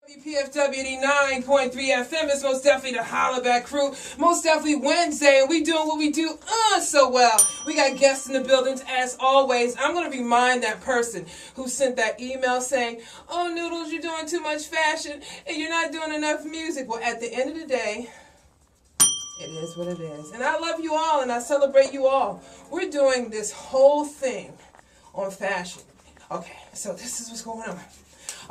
WPFW 89.3FM is most definitely the Holla Back crew. Most definitely Wednesday, and we doing what we do so well. We got guests in the buildings as always. I'm going to remind that person who sent that email saying, "Oh, Noodles, you're doing too much fashion and you're not doing enough music." Well, at the end of the day, it is what it is. And I love you all and I celebrate you all. We're doing this whole thing on fashion. Okay, so this is what's going on.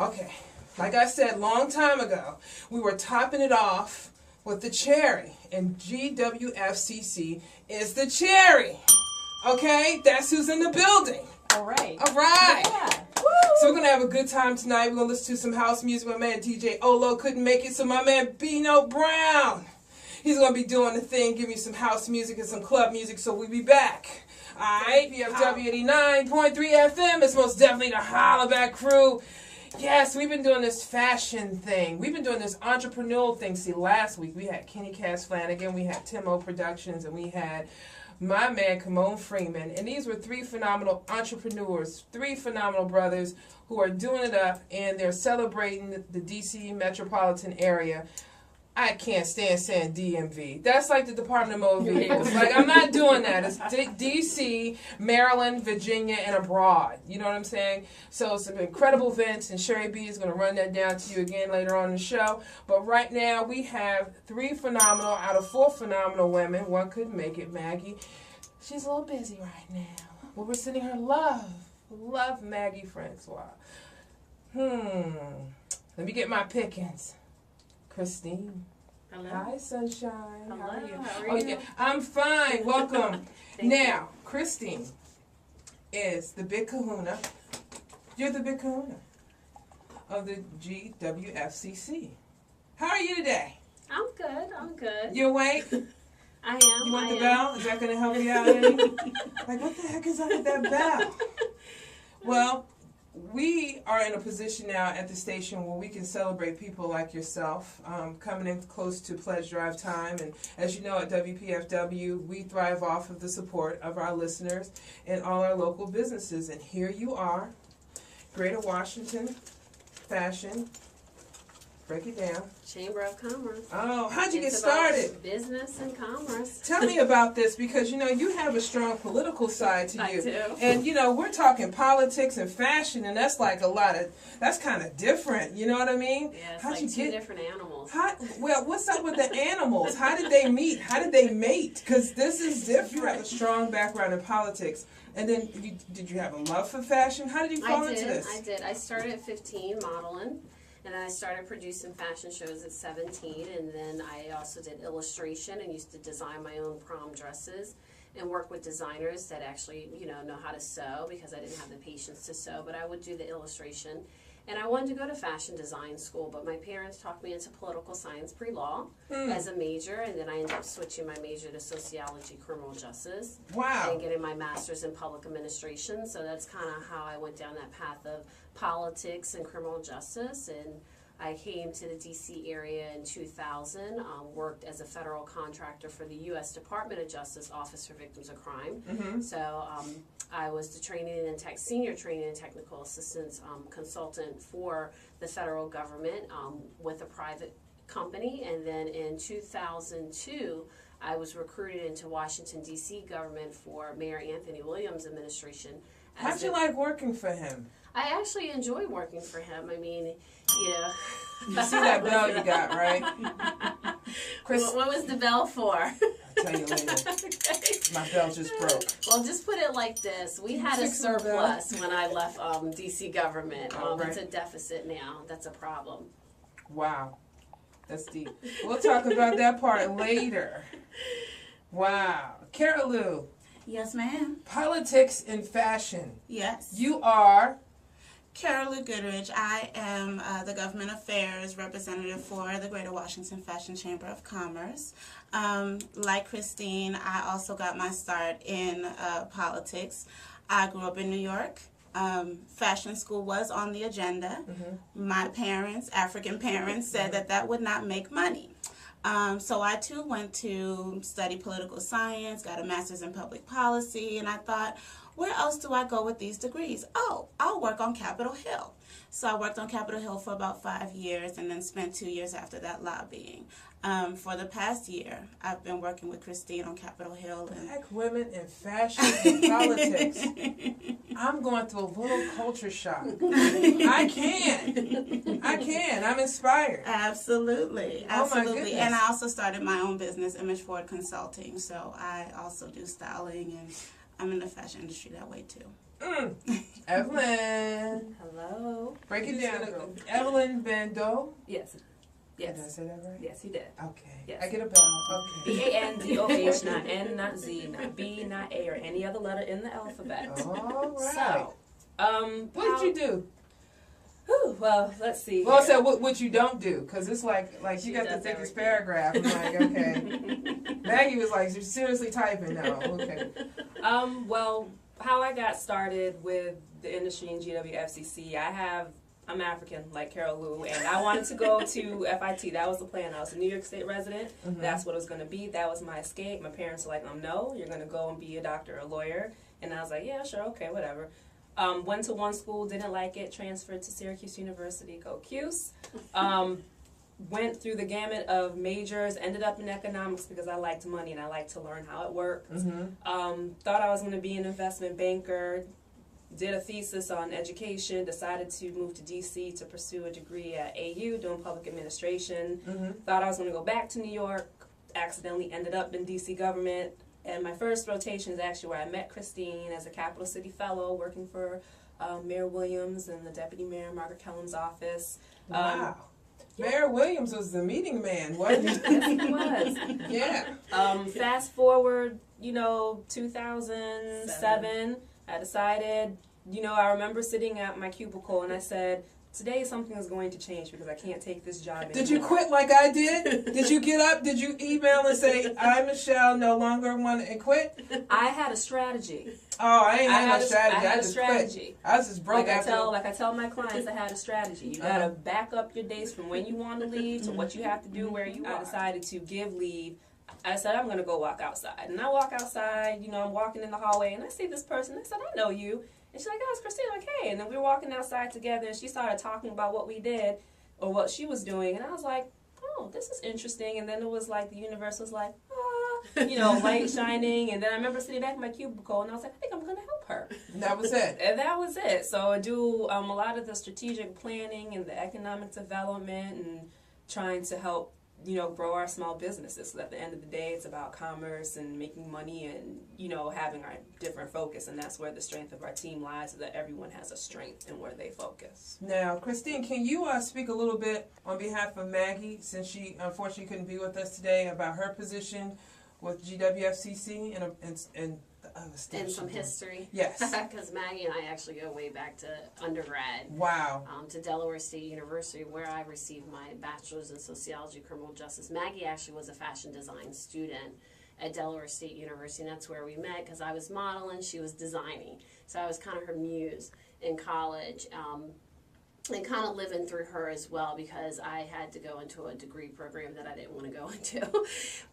Okay. Like I said long time ago, we were topping it off with the cherry, and GWFCC is the cherry. Okay, that's who's in the building. All right. All right. Yeah. So we're gonna have a good time tonight. We're gonna listen to some house music. My man DJ Olo couldn't make it, so my man Bino Brown, he's gonna be doing the thing, give me some house music and some club music. So we'll be back. All right, WPFW 89.3 FM. It's most definitely the Holla Back crew. Yes, we've been doing this fashion thing. We've been doing this entrepreneurial thing. See, last week we had Kenny Cass Flanagan, we had Timo Productions, and we had my man Kamon Freeman. And these were three phenomenal entrepreneurs, three phenomenal brothers who are doing it up, and they're celebrating the D.C. metropolitan area. I can't stand saying DMV. That's like the Department of Motor Vehicles. Like, I'm not doing that. It's D.C., Maryland, Virginia, and abroad. You know what I'm saying? So some incredible events, and Sherry B is going to run that down to you again later on in the show. But right now, we have three phenomenal out of four phenomenal women. One couldn't make it, Maggie. She's a little busy right now. Well, we're sending her love. Love, Maggie Francois. Let me get my pickings. Christine. Hello. Hi, sunshine. Hello. How are you? How Oh, are you? yeah. I'm fine. Welcome. Thank Now, Christine is the big kahuna. You're the big kahuna of the GWFCC. How are you today? I'm good. I'm good. You awake? I am. You want the am. bell? Is that going to help you out any? Like, what the heck is up with that bell? Well, we are in a position now at the station where we can celebrate people like yourself, coming in close to pledge drive time. And as you know, at WPFW, we thrive off of the support of our listeners and all our local businesses. And here you are, Greater Washington Fashion. Break it down. Chamber of Commerce. Oh, how'd you It's get started? about business and commerce. Tell me about this, because, you know, you have a strong political side to you. I do. And, you know, we're talking politics and fashion, and that's like that's kind of different. You know what I mean? Yeah, it's How'd like you two different animals. Well, what's up with the animals? How did they meet? How did they mate? Because this is different. You have a strong background in politics. And then, did you have a love for fashion? How did you fall into this? I did. I started at 15 modeling. And then I started producing fashion shows at 17, and then I also did illustration and used to design my own prom dresses and work with designers that actually, know how to sew, because I didn't have the patience to sew, but I would do the illustration. And I wanted to go to fashion design school, but my parents talked me into political science pre-law as a major, and then I ended up switching my major to sociology, criminal justice. Wow. And getting my master's in public administration. So that's kind of how I went down that path of politics and criminal justice. And I came to the D.C. area in 2000, worked as a federal contractor for the U.S. Department of Justice Office for Victims of Crime. Mm-hmm. So I was the senior training and technical assistance consultant for the federal government with a private company. And then in 2002, I was recruited into Washington, D.C. government for Mayor Anthony Williams' administration. How'd you like working for him? I actually enjoy working for him. I mean, You see that bell you got, right? Chris, what was the bell for? I'll tell you later. Okay. My bell just broke. Well, just put it like this. We had a surplus when I left D.C. government. Right. It's a deficit now. That's a problem. Wow. That's deep. We'll talk about that part later. Wow. Carol Lou. Yes, ma'am. Politics and fashion. Yes. You are? Carol Lou Goodrich. I am the Government Affairs Representative for the Greater Washington Fashion Chamber of Commerce. Like Christine, I also got my start in politics. I grew up in New York. Fashion school was on the agenda. Mm-hmm. My parents, African parents, said that would not make money. So I too went to study political science, got a master's in public policy, and I thought, where else do I go with these degrees? Oh, I'll work on Capitol Hill. So I worked on Capitol Hill for about 5 years and then spent 2 years after that lobbying. For the past year, I've been working with Christine on Capitol Hill. Black women in fashion and politics. I'm going through a little culture shock. I can. I'm inspired. Absolutely. Oh my goodness. And I also started my own business, Image Forward Consulting. So I also do styling, and I'm in the fashion industry that way too. Evelyn. Hello. Break it down. Evelyn Bando. Yes. Yes. Did I say that right? Yes, you did. Okay. Yes. I get a bell. Okay. Bandoh, not N, not Z, not B, not A, or any other letter in the alphabet. All right. So, what did you do? Whew, well, let's see. Well, I here. said what you don't do, because it's like you got the does thickest everything. paragraph. I'm like, okay. Maggie was like, you're seriously typing now. Okay. Well, how I got started with the industry in GWFCC, I'm African, like Carol Lou, and I wanted to go to FIT. That was the plan. I was a New York State resident. Mm-hmm. That's what it was going to be. That was my escape. My parents were like, no, you're going to go and be a doctor or a lawyer. And I was like, yeah, sure, okay, whatever. Went to one school, didn't like it, transferred to Syracuse University, go Cuse. Went through the gamut of majors, ended up in economics because I liked money and I liked to learn how it worked. Mm-hmm. Thought I was going to be an investment banker. Did a thesis on education, decided to move to DC to pursue a degree at AU doing public administration. Mm-hmm. Thought I was going to go back to New York, accidentally ended up in DC government. And my first rotation is actually where I met Christine as a Capital City Fellow working for Mayor Williams and the Deputy Mayor Margaret Kellam's office. Wow. Mayor Williams was the meeting man, wasn't he? Yes, he was. Yeah. Fast forward, 2007, I decided, I remember sitting at my cubicle and I said, today something is going to change because I can't take this job anymore. Did you quit like I did? Did you get up? Did you email and say, I, Michelle, no longer want to quit? I had a strategy. Oh, I ain't had no strategy. I had I a just strategy. quit. I was just broke Like after. I tell my clients, I had a strategy. You gotta back up your days from when you want to leave to what you have to do where you are. I decided to give leave. I said, I'm going to go walk outside. And I walk outside, I'm walking in the hallway, and I see this person. I said, I know you. And she's like, oh, it's Christine. I'm like, hey. And then we were walking outside together, and she started talking about what we did or what she was doing. And I was like, oh, this is interesting. And then it was like the universe was like, light shining. And then I remember sitting back in my cubicle, and I was like, I think I'm going to help her. And that was it. And that was it. So I do a lot of the strategic planning and the economic development and trying to help grow our small businesses. So at the end of the day, it's about commerce and making money and, having our different focus. And that's where the strength of our team lies, so that everyone has a strength in where they focus. Now, Christine, can you speak a little bit on behalf of Maggie, since she unfortunately couldn't be with us today, about her position with GWFCC and some history. Yes. Because Maggie and I actually go way back to undergrad. Wow. To Delaware State University, where I received my bachelor's in sociology, criminal justice. Maggie actually was a fashion design student at Delaware State University, and that's where we met because I was modeling, she was designing. So I was kind of her muse in college. And kind of living through her as well, because I had to go into a degree program that I didn't want to go into.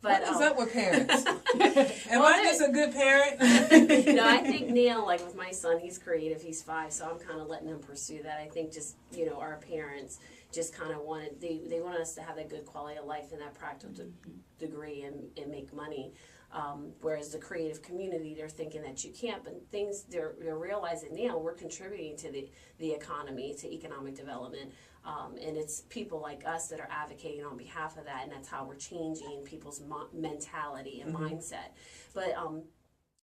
But what is up with parents? Am Well, I just a good parent? I think Neil, like with my son, he's creative, he's 5, so I'm kind of letting him pursue that. I think just, our parents just kind of wanted, they wanted us to have that good quality of life and that practical degree and make money. Whereas the creative community, they're thinking that you can't, but they're realizing now we're contributing to the economy, to economic development, and it's people like us that are advocating on behalf of that, and that's how we're changing people's mentality and mindset. But